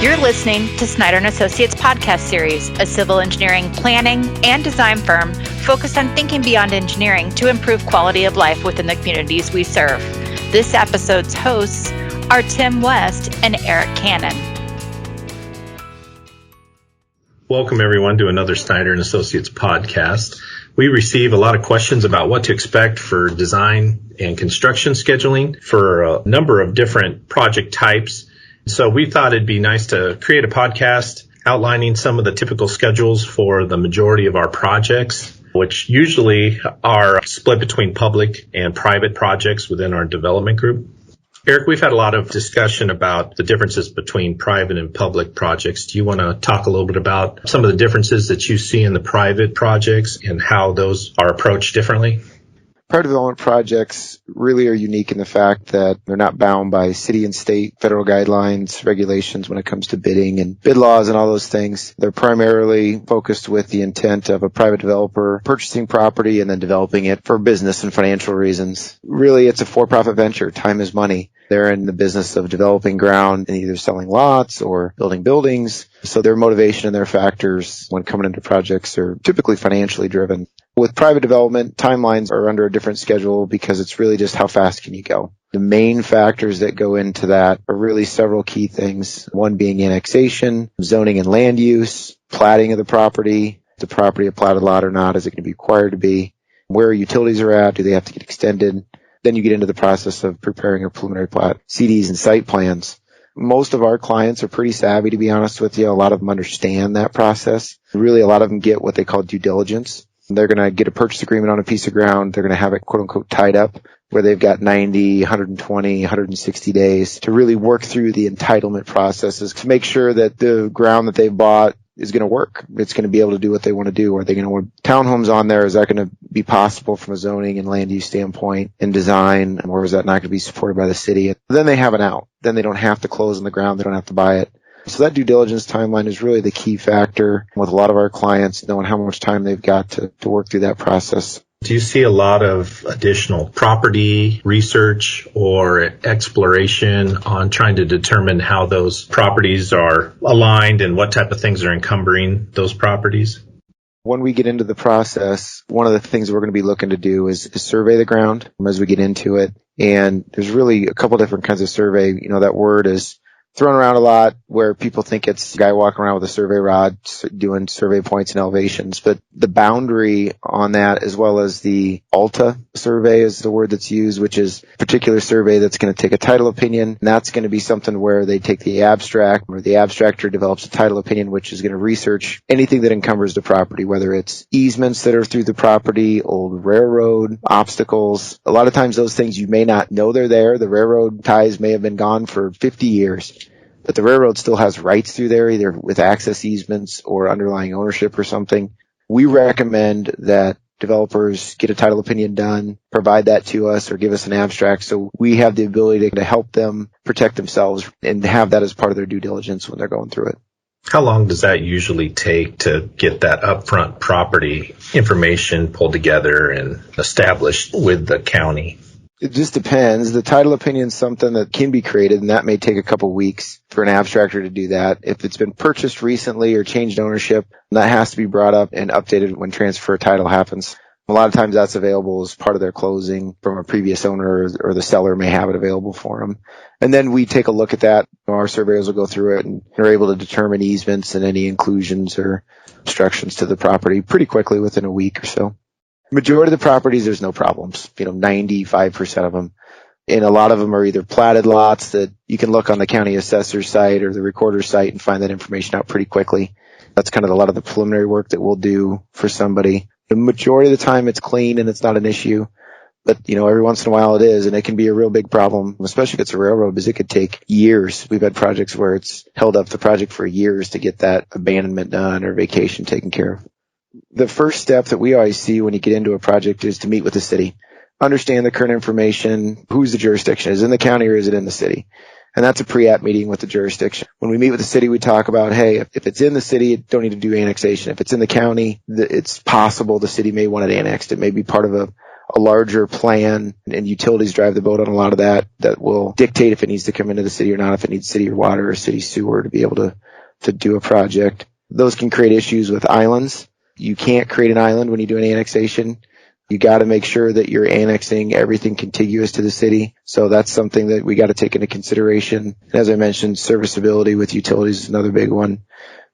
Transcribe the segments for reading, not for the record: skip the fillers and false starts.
You're listening to Snyder & Associates podcast series, a civil engineering planning and design firm focused on thinking beyond engineering to improve quality of life within the communities we serve. This episode's hosts are Tim West and Eric Cannon. Welcome, everyone, to another Snyder & Associates podcast. We receive a lot of questions about what to expect for design and construction scheduling for a number of different project types. So we thought it'd be nice to create a podcast outlining some of the typical schedules for the majority of our projects, which usually are split between public and private projects within our development group. Eric, we've had a lot of discussion about the differences between private and public projects. Do you want to talk a little bit about some of the differences that you see in the private projects and how those are approached differently? Private development projects really are unique in the fact that they're not bound by city and state, federal guidelines, regulations when it comes to bidding and bid laws and all those things. They're primarily focused with the intent of a private developer purchasing property and then developing it for business and financial reasons. Really, it's a for-profit venture. Time is money. They're in the business of developing ground and either selling lots or building buildings. So their motivation and their factors when coming into projects are typically financially driven. With private development, timelines are under a different schedule because it's really just how fast can you go. The main factors that go into that are really several key things. One being annexation, zoning and land use, platting of the property a platted lot or not, is it going to be required to be, where utilities are at, do they have to get extended? Then you get into the process of preparing a preliminary plat, CDs and site plans. Most of our clients are pretty savvy, to be honest with you. A lot of them understand that process. Really, a lot of them get what they call due diligence. They're going to get a purchase agreement on a piece of ground. They're going to have it, quote unquote, tied up where they've got 90, 120, 160 days to really work through the entitlement processes to make sure that the ground that they've bought is going to work. It's going to be able to do what they want to do. Are they going to want townhomes on there? Is that going to be possible from a zoning and land use standpoint and design? Or is that not going to be supported by the city? And then they have an out. Then they don't have to close on the ground. They don't have to buy it. So that due diligence timeline is really the key factor with a lot of our clients, knowing how much time they've got to work through that process. Do you see a lot of additional property research or exploration on trying to determine how those properties are aligned and what type of things are encumbering those properties? When we get into the process, one of the things we're going to be looking to do is survey the ground as we get into it. And there's really a couple different kinds of survey. You know, that word is thrown around a lot where people think it's a guy walking around with a survey rod doing survey points and elevations. But the boundary on that, as well as the ALTA survey is the word that's used, which is a particular survey that's going to take a title opinion. And that's going to be something where they take the abstract, or the abstractor develops a title opinion, which is going to research anything that encumbers the property, whether it's easements that are through the property, old railroad, obstacles. A lot of times those things you may not know they're there. The railroad ties may have been gone for 50 years. But the railroad still has rights through there, either with access easements or underlying ownership or something. We recommend that developers get a title opinion done, provide that to us, or give us an abstract so we have the ability to help them protect themselves and have that as part of their due diligence when they're going through it. How long does that usually take to get that upfront property information pulled together and established with the county? It just depends. The title opinion is something that can be created, and that may take a couple weeks for an abstractor to do that. If it's been purchased recently or changed ownership, that has to be brought up and updated when transfer of title happens. A lot of times that's available as part of their closing from a previous owner, or the seller may have it available for them. And then we take a look at that. Our surveyors will go through it and are able to determine easements and any inclusions or obstructions to the property pretty quickly within a week or so. Majority of the properties, there's no problems, 95% of them. And a lot of them are either platted lots that you can look on the county assessor's site or the recorder's site and find that information out pretty quickly. That's kind of a lot of the preliminary work that we'll do for somebody. The majority of the time it's clean and it's not an issue. But, every once in a while it is, and it can be a real big problem, especially if it's a railroad, because it could take years. We've had projects where it's held up the project for years to get that abandonment done or vacation taken care of. The first step that we always see when you get into a project is to meet with the city. Understand the current information, who's the jurisdiction, is it in the county or is it in the city? And that's a pre-app meeting with the jurisdiction. When we meet with the city, we talk about, hey, if it's in the city, you don't need to do annexation. If it's in the county, it's possible the city may want it annexed. It may be part of a larger plan, and utilities drive the boat on a lot of that will dictate if it needs to come into the city or not, if it needs city water or city sewer to be able to do a project. Those can create issues with islands. You can't create an island when you do an annexation. You got to make sure that you're annexing everything contiguous to the city. So that's something that we got to take into consideration. As I mentioned, serviceability with utilities is another big one.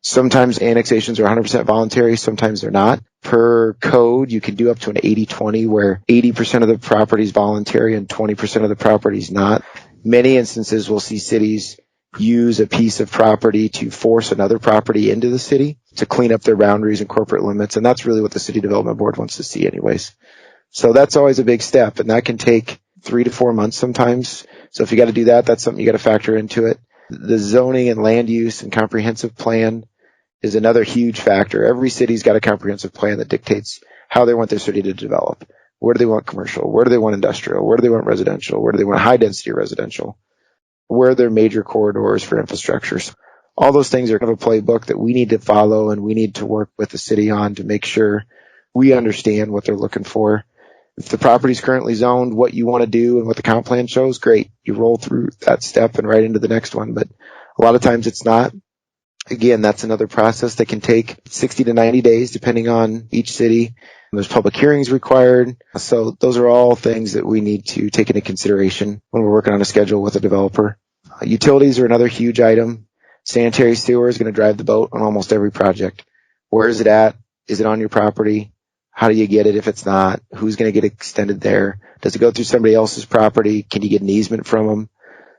Sometimes annexations are 100% voluntary. Sometimes they're not. Per code, you can do up to an 80-20 where 80% of the property is voluntary and 20% of the property is not. Many instances we'll see cities use a piece of property to force another property into the city to clean up their boundaries and corporate limits. And that's really what the city development board wants to see anyways. So that's always a big step, and that can take 3 to 4 months sometimes. So if you got to do that, that's something you got to factor into it. The zoning and land use and comprehensive plan is another huge factor. Every city's got a comprehensive plan that dictates how they want their city to develop. Where do they want commercial? Where do they want industrial? Where do they want residential? Where do they want high density residential? Where are their major corridors for infrastructures? All those things are kind of a playbook that we need to follow, and we need to work with the city on to make sure we understand what they're looking for. If the property is currently zoned, what you want to do and what the comp plan shows, great. You roll through that step and right into the next one. But a lot of times it's not. Again, that's another process that can take 60 to 90 days depending on each city. There's public hearings required. So those are all things that we need to take into consideration when we're working on a schedule with a developer. Utilities are another huge item. Sanitary sewer is going to drive the boat on almost every project. Where is it at? Is it on your property? How do you get it if it's not? Who's going to get extended there? Does it go through somebody else's property? Can you get an easement from them?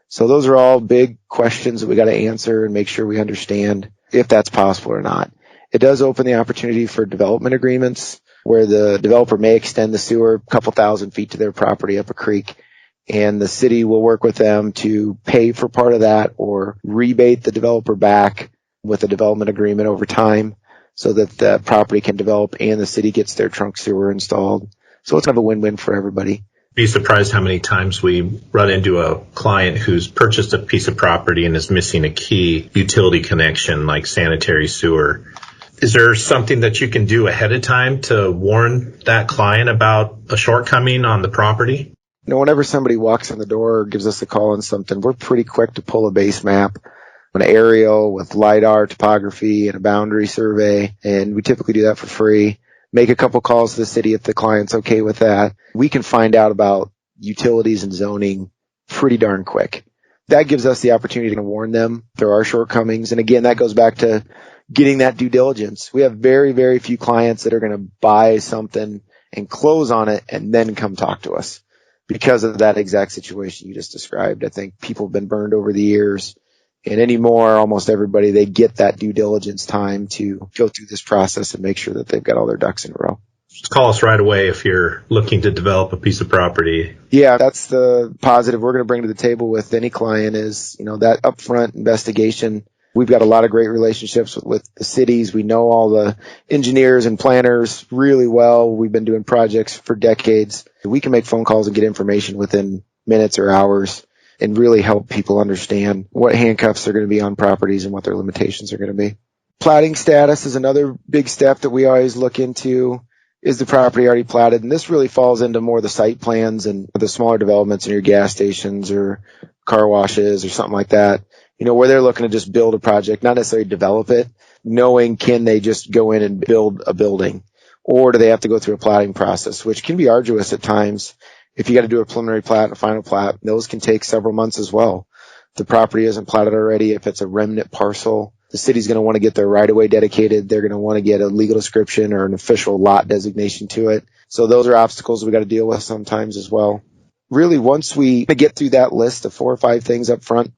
So those are all big questions that we got to answer and make sure we understand if that's possible or not. It does open the opportunity for development agreements where the developer may extend the sewer a couple thousand feet to their property up a creek, and the city will work with them to pay for part of that or rebate the developer back with a development agreement over time so that the property can develop and the city gets their trunk sewer installed. So it's kind of a win-win for everybody. Be surprised how many times we run into a client who's purchased a piece of property and is missing a key utility connection like sanitary sewer. Is there something that you can do ahead of time to warn that client about a shortcoming on the property? You know, whenever somebody walks in the door or gives us a call on something, we're pretty quick to pull a base map, an aerial with LiDAR topography and a boundary survey, and we typically do that for free. Make a couple calls to the city if the client's okay with that. We can find out about utilities and zoning pretty darn quick. That gives us the opportunity to warn them there are shortcomings. And again, that goes back to getting that due diligence. We have very, very few clients that are going to buy something and close on it and then come talk to us because of that exact situation you just described. I think people have been burned over the years. And anymore, almost everybody, they get that due diligence time to go through this process and make sure that they've got all their ducks in a row. Just call us right away if you're looking to develop a piece of property. Yeah, that's the positive we're going to bring to the table with any client is, that upfront investigation. We've got a lot of great relationships with the cities. We know all the engineers and planners really well. We've been doing projects for decades. We can make phone calls and get information within minutes or hours and really help people understand what handcuffs are going to be on properties and what their limitations are going to be. Platting status is another big step that we always look into. Is the property already platted? And this really falls into more the site plans and the smaller developments in your gas stations or car washes or something like that, where they're looking to just build a project, not necessarily develop it, knowing can they just go in and build a building, or do they have to go through a platting process, which can be arduous at times. If you got to do a preliminary plat and a final plat, those can take several months as well. If the property isn't platted already, if it's a remnant parcel, the city's going to want to get their right-of-way dedicated. They're going to want to get a legal description or an official lot designation to it. So those are obstacles we got to deal with sometimes as well. Really, once we get through that list of 4 or 5 things up front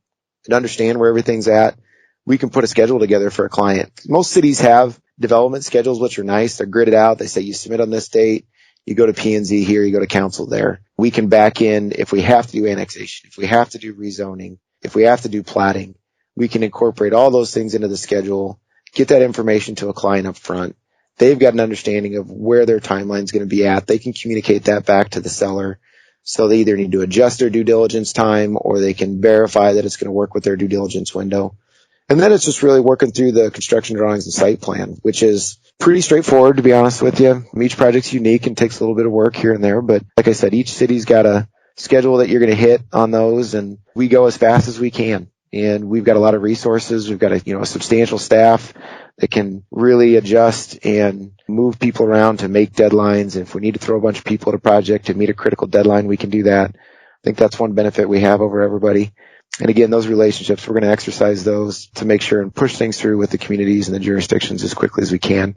and understand where everything's at, we can put a schedule together for a client. Most cities have development schedules, which are nice. They're gridded out. They say you submit on this date. You go to P&Z here, you go to council there. We can back in if we have to do annexation, if we have to do rezoning, if we have to do platting, we can incorporate all those things into the schedule, get that information to a client up front. They've got an understanding of where their timeline is going to be at. They can communicate that back to the seller So they either need to adjust their due diligence time or they can verify that it's going to work with their due diligence window. And then it's just really working through the construction drawings and site plan, which is pretty straightforward, to be honest with you. Each project's unique and takes a little bit of work here and there. But like I said, each city's got a schedule that you're going to hit on those, and we go as fast as we can. And we've got a lot of resources. We've got a substantial staff that can really adjust and move people around to make deadlines. And if we need to throw a bunch of people at a project to meet a critical deadline, we can do that. I think that's one benefit we have over everybody. And again, those relationships, we're going to exercise those to make sure and push things through with the communities and the jurisdictions as quickly as we can.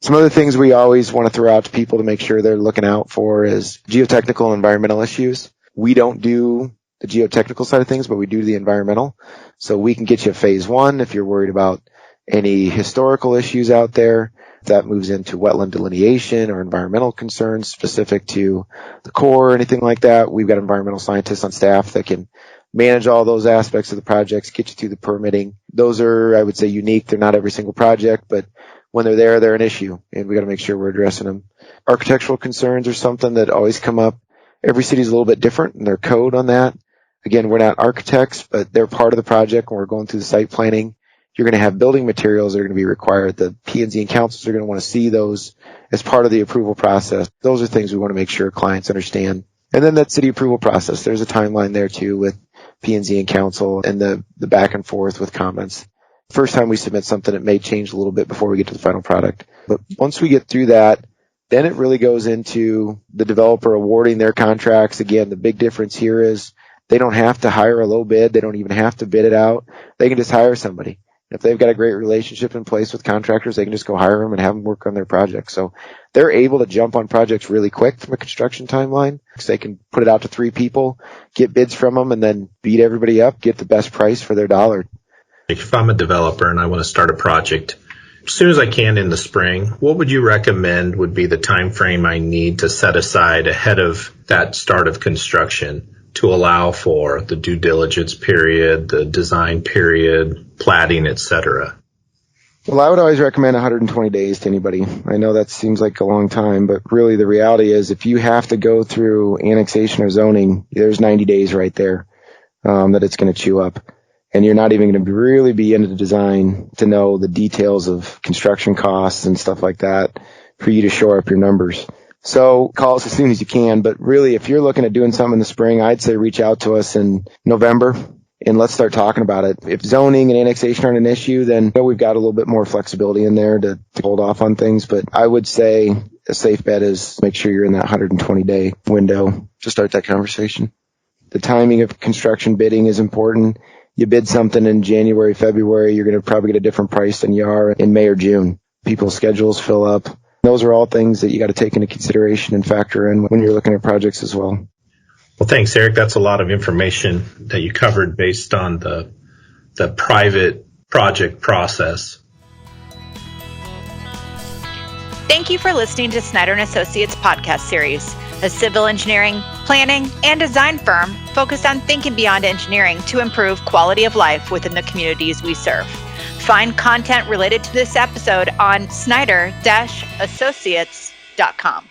Some other things we always want to throw out to people to make sure they're looking out for is geotechnical and environmental issues. We don't do the geotechnical side of things, but we do the environmental. So we can get you a phase 1 if you're worried about any historical issues out there. If that moves into wetland delineation or environmental concerns specific to the Corps or anything like that, we've got environmental scientists on staff that can manage all those aspects of the projects, get you through the permitting. Those are, I would say, unique. They're not every single project, but when they're there, they're an issue, and we got to make sure we're addressing them. Architectural concerns are something that always come up. Every city's a little bit different in their code on that. Again, we're not architects, but they're part of the project when we're going through the site planning. You're going to have building materials that are going to be required. The P&Z and councils are going to want to see those as part of the approval process. Those are things we want to make sure clients understand. And then that city approval process, there's a timeline there too with P&Z and council and the back and forth with comments. First time we submit something, it may change a little bit before we get to the final product. But once we get through that, then it really goes into the developer awarding their contracts. Again, the big difference here is they don't have to hire a low bid. They don't even have to bid it out. They can just hire somebody. If they've got a great relationship in place with contractors, they can just go hire them and have them work on their project. So they're able to jump on projects really quick from a construction timeline. So they can put it out to 3 people, get bids from them, and then beat everybody up, get the best price for their dollar. If I'm a developer and I want to start a project as soon as I can in the spring, what would you recommend would be the time frame I need to set aside ahead of that start of construction to allow for the due diligence period, the design period, platting, etc.? Well, I would always recommend 120 days to anybody. I know that seems like a long time, but really the reality is if you have to go through annexation or zoning, there's 90 days right there that it's going to chew up. And you're not even going to really be into the design to know the details of construction costs and stuff like that for you to shore up your numbers. So call us as soon as you can. But really, if you're looking at doing something in the spring, I'd say reach out to us in November and let's start talking about it. If zoning and annexation aren't an issue, then we've got a little bit more flexibility in there to hold off on things. But I would say a safe bet is make sure you're in that 120-day window to start that conversation. The timing of construction bidding is important. You bid something in January, February, you're going to probably get a different price than you are in May or June. People's schedules fill up. Those are all things that you got to take into consideration and factor in when you're looking at projects as well. Well, thanks, Eric. That's a lot of information that you covered based on the private project process. Thank you for listening to Snyder & Associates podcast series, a civil engineering, planning, and design firm focused on thinking beyond engineering to improve quality of life within the communities we serve. Find content related to this episode on Snyder-Associates.com.